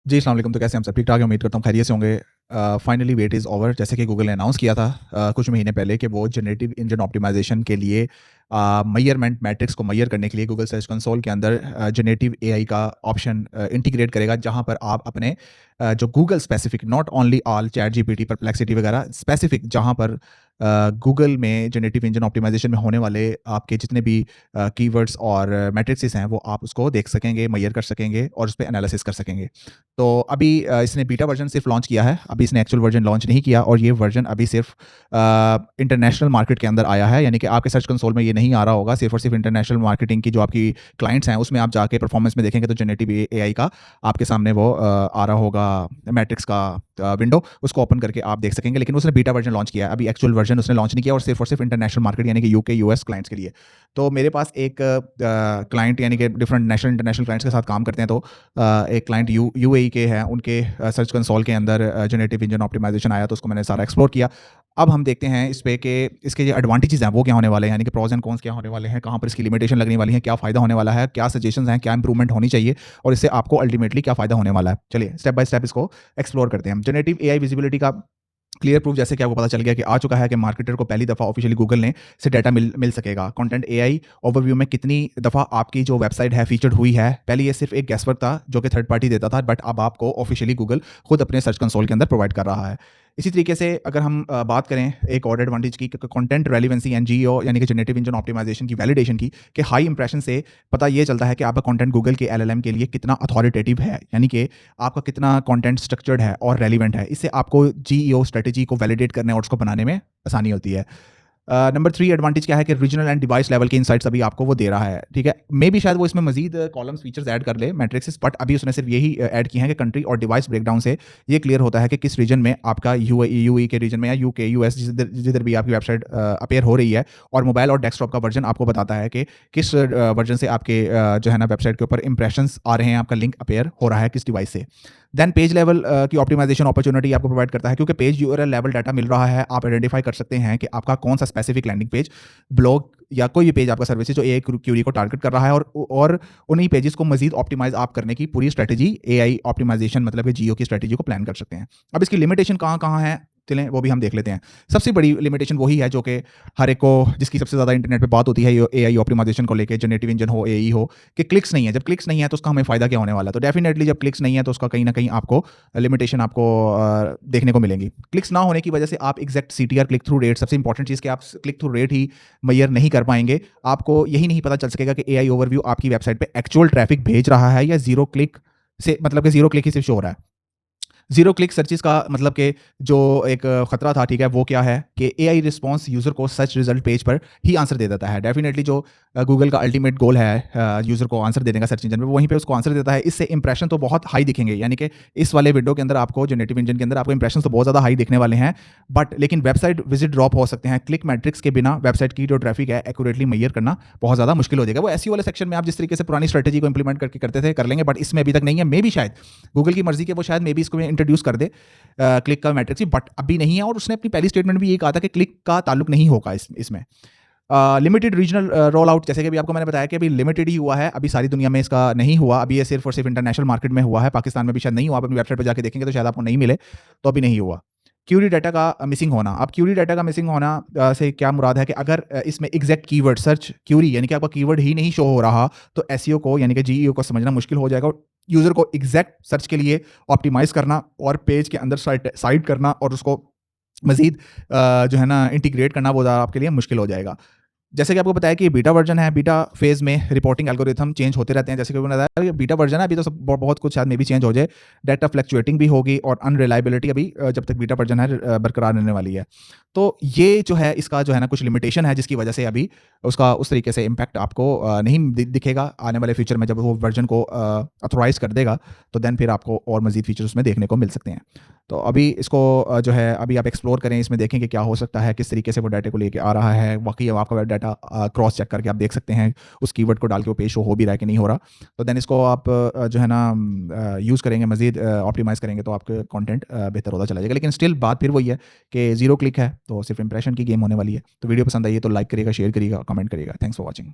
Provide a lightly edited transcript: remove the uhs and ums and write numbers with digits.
जी, अस्सलाम वालेकुम। तो कैसे हैं हम सब? ठीक-ठाक हैं, उम्मीद करता हूँ खैरियत से होंगे। Finally wait is over. जैसे कि गूगल ने अनाउंस किया था कुछ महीने पहले कि वो जनरेटिव इंजन ऑप्टिमाइज़ेशन के लिए मेजरमेंट मैट्रिक्स को मेजर करने के लिए गूगल सर्च कंसोल के अंदर जनरेटिव एआई का ऑप्शन इंटीग्रेट करेगा, जहाँ पर आप अपने जो Google specific, not only all chat GPT, perplexity वगैरह, स्पेसिफिक जहाँ पर गूगल में जनरेटिव इंजन ऑप्टिमाइज़ेशन में होने वाले आपके जितने भी कीवर्ड्स और मैट्रिक्सेस हैं, वो आप उसको देख सकेंगे, मेजर कर सकेंगे और उस पे एनालिसिस कर सकेंगे। तो अभी इसने बीटा वर्ज़न सिर्फ़ लॉन्च किया है, अभी इसने एक्चुअल वर्ज़न लॉन्च नहीं किया और ये वर्ज़न अभी सिर्फ़ इंटरनेशनल मार्केट के अंदर आया है, यानी कि आपके सर्च कंसोल में ये नहीं आ रहा होगा। सिर्फ़ और सिर्फ़ इंटरनेशनल मार्केटिंग की जो आपकी क्लाइंट्स हैं, उसमें आप जाके परफ़ॉर्मेंस में देखेंगे तो जनरेटिव एआई का आपके सामने वो आ रहा होगा मैट्रिक्स का विंडो, उसको ओपन करके आप देख सकेंगे। लेकिन उसने बीटा वर्ज़न लॉन्च किया है, अभी एक्चुअल वर्ज़न उसने लॉन्च नहीं किया और सिर्फ़ इंटरनेशनल मार्केट यानी कि यूके, यूएस क्लाइंट्स के लिए। तो मेरे पास एक क्लाइंट यानी कि डिफरेंट नेशनल, इंटरनेशनल क्लाइंट्स के साथ काम करते हैं, तो एक क्लाइंट यूएई के हैं, उनके सर्च कंसोल के अंदर जनरेटिव इंजन ऑप्टिमाइज़ेशन आया, तो उसको मैंने सारा एक्सप्लोर किया। अब हम देखते हैं इस पे कि इसके जो एडवांटेजेस हैं वो क्या होने वाले हैं, यानी कि प्रोस एंड कॉन्स क्या होने वाले हैं, कहाँ पर इसकी लिमिटेशन लगने वाली है, क्या फ़ायदा होने वाला है, क्या सजेशंस हैं, क्या इंप्रूवमेंट होनी चाहिए और इससे आपको अल्टीमेटली क्या फ़ायदा होने वाला है। चलिए स्टेप बाय स्टेप इसको एक्सप्लोर करते हैं। जनरेटिव एआई विजिबिलिटी का क्लियर प्रूफ जैसे कि आपको पता चल गया कि आ चुका है कि मार्केटर को पहली दफ़ा ऑफिशियली गूगल ने से डाटा मिल सकेगा। कंटेंट एआई ओवरव्यू में कितनी दफ़ा आपकी जो वेबसाइट है फीचर्ड हुई है। पहले ये सिर्फ एक गेसवर्क था जो कि थर्ड पार्टी देता था, बट अब आपको ऑफिशियली गूगल खुद अपने सर्च कंसोल के अंदर प्रोवाइड कर रहा है। इसी तरीके से अगर हम बात करें एक और एडवांटेज की, कंटेंट रेलिवेंसी एंड जीओ यानी कि जनरेटिव इंजन ऑप्टिमाइजेशन की वैलिडेशन की, कि हाई इंप्रेशन से पता ये चलता है कि आपका कंटेंट गूगल के एलएलएम के लिए कितना अथॉरिटेटिव है, यानी कि आपका कितना कंटेंट स्ट्रक्चर्ड है और रेलिवेंट है। इससे आपको जीईओ स्ट्रेटेजी को वैलिडेट करने और उसको बनाने में आसानी होती है। नंबर 3 एडवांटेज क्या है कि रीजनल एंड डिवाइस लेवल के इनसाइट्स अभी आपको वो दे रहा है, ठीक है। मे बी शायद वो इसमें मजीद कॉलम्स फीचर्स ऐड कर ले मैट्रिक्स, बट अभी उसने सिर्फ यही ऐड किए हैं कि कंट्री और डिवाइस ब्रेकडाउन से ये क्लियर होता है कि किस रीजन में आपका यूएई के रीजन में या यूके, यूएस, जिधर जिधर भी आपकी वेबसाइट अपीयर हो रही है, और मोबाइल और डेस्कटॉप का वर्जन आपको बताता है कि किस वर्जन से आपके जो है ना वेबसाइट के ऊपर इंप्रेशंस आ रहे हैं, आपका लिंक अपीयर हो रहा है किस डिवाइस से। देन पेज लेवल की ऑप्टिमाइजेशन अपॉर्चुनिटी आपको प्रोवाइड करता है, क्योंकि पेज यूआरएल लेवल डाटा मिल रहा है, आप आइडेंटिफाई कर सकते हैं कि आपका कौन सा स्पेसिफिक लैंडिंग पेज, ब्लॉग या कोई भी पेज आपका सर्विसेज जो एआई क्यूरी को टारगेट कर रहा है, और उन्हीं पेजेस को मजीद ऑप्टिमाइज आप करने की पूरी स्ट्रेटजी एआई ऑप्टिमाइजेशन मतलब कि जीओ की स्ट्रेटजी को प्लान कर सकते हैं। अब इसकी लिमिटेशन कहाँ कहाँ है, चलें वो भी हम देख लेते हैं। सबसे बड़ी लिमिटेशन वही है जो कि हर एक को, जिसकी सबसे ज़्यादा इंटरनेट पे बात होती है एआई ऑप्टिमाइजेशन को लेके, जनरेटिव इंजन हो, एआई हो, कि क्लिक्स नहीं है। जब क्लिक्स नहीं है तो उसका हमें फ़ायदा क्या होने वाला है? तो डेफिनेटली जब क्लिक्स नहीं है तो उसका कहीं ना कहीं आपको लिमिटेशन आपको देखने को मिलेंगी। क्लिक्स ना होने की वजह से आप exact CTR, click through rate, सबसे इंपॉर्टेंट चीज़ कि आप क्लिक थ्रू रेट ही मेजर नहीं कर पाएंगे। आपको यही नहीं पता चल सकेगा कि एआई ओवरव्यू आपकी वेबसाइट पे एक्चुअल ट्रैफिक भेज रहा है या जीरो क्लिक से, मतलब कि जीरो क्लिक ही सिर्फ शो हो रहा है। ज़ीरो क्लिक सर्चेज़ का मतलब कि जो एक खतरा था, ठीक है, वो क्या है कि एआई रिस्पॉन्स यूज़र को सर्च रिजल्ट पेज पर ही आंसर दे देता है। डेफिनेटली जो गूगल का अल्टीमेट गोल है यूज़र को आंसर देने का सर्च इंजन में, वहीं पे उसको आंसर देता है। इससे इंप्रेशन तो बहुत हाई दिखेंगे, यानी कि इस वाले विंडो के अंदर आपको, जनरेटिव इंजन के अंदर आपको इंप्रेशन तो बहुत ज़्यादा हाई दिखने वाले हैं, बट लेकिन वेबसाइट विजिट ड्रॉप हो सकते हैं। क्लिक मैट्रिक्स के बिना वेबसाइट की जो ट्रैफिक है एक्यूरेटली मेजर करना बहुत ज़्यादा मुश्किल हो जाएगा। वो एसईओ वाले सेक्शन में आप जिस तरीके से पुरानी स्ट्रेटेजी को इंप्लीमेंट करके करते थे कर लेंगे, बट इसमें अभी तक नहीं है। मे बी शायद गूगल की मर्जी के वो शायद मे बी इसको इंट्रोड्यूस कर दे क्लिक का मैट्रिक्स भी, बट अभी नहीं है। और उसने अपनी पहली स्टेटमेंट भी ये कहा था कि क्लिक का ताल्लुक नहीं होगा इसमें। लिमिटेड रीजनल रोल आउट, जैसे कि अभी आपको मैंने बताया कि अभी लिमिटेड ही हुआ है, अभी सारी दुनिया में इसका नहीं हुआ। अभी ये सिर्फ और सिर्फ इंटरनेशनल मार्केट में हुआ है, पाकिस्तान में भी शायद नहीं हुआ। आप अपनी वेबसाइट पर जाके देखेंगे तो शायद आपको नहीं मिले, तो अभी नहीं हुआ। क्यूरी डाटा का मिसिंग होना, अब क्यूरी डाटा का मिसिंग होना से क्या मुराद है कि अगर इसमें एग्जैक्ट कीवर्ड सर्च क्यूरी यानी कि आपका कीवर्ड ही नहीं शो हो रहा, तो एसईओ को यानी कि जीईओ को समझना मुश्किल हो जाएगा। यूजर को एग्जैक्ट सर्च के लिए ऑप्टिमाइज करना और पेज के अंदर साइड करना और उसको मजीद जो है ना इंटीग्रेट करना, वो ज़्यादा आपके लिए मुश्किल हो जाएगा। जैसे कि आपको बताया कि बीटा वर्जन है, बीटा फेज में रिपोर्टिंग एल्गोरिथम चेंज होते रहते हैं। जैसे कि मैंने बताया कि बीटा वर्जन है, अभी तो सब बहुत कुछ शायद मे भी चेंज हो जाए। डाटा फ्लक्चुएटिंग भी होगी और अनरिलायबिलिटी अभी जब तक बीटा वर्जन है बरकरार रहने वाली है। तो ये जो है इसका जो है ना कुछ लिमिटेशन है, जिसकी वजह से अभी उसका उस तरीके से इम्पैक्ट आपको नहीं दिखेगा। आने वाले फ्यूचर में जब वो वर्जन को ऑथोराइज कर देगा तो देन फिर आपको और मजीद फीचर्स उसमें देखने को मिल सकते हैं। तो अभी इसको जो है अभी आप एक्सप्लोर करें, इसमें देखें कि क्या हो सकता है, किस तरीके से वो डाटा को लेके आ रहा है। वाकई आपका डाटा क्रॉस चेक करके आप देख सकते हैं उस कीवर्ड को डाल के वो पेज शो हो भी रहा है कि नहीं हो रहा। तो देन इसको आप जो है ना यूज़ करेंगे, मजीद ऑप्टिमाइज़ करेंगे तो आपका कंटेंट बेहतर होता चला जाएगा। लेकिन स्टिल बात फिर वही है कि ज़ीरो क्लिक है तो सिर्फ इंप्रेशन की गेम होने वाली है। तो वीडियो पसंद आई है तो लाइक करिएगा, शेयर करिएगा, कमेंट करिएगा। Thanks for watching.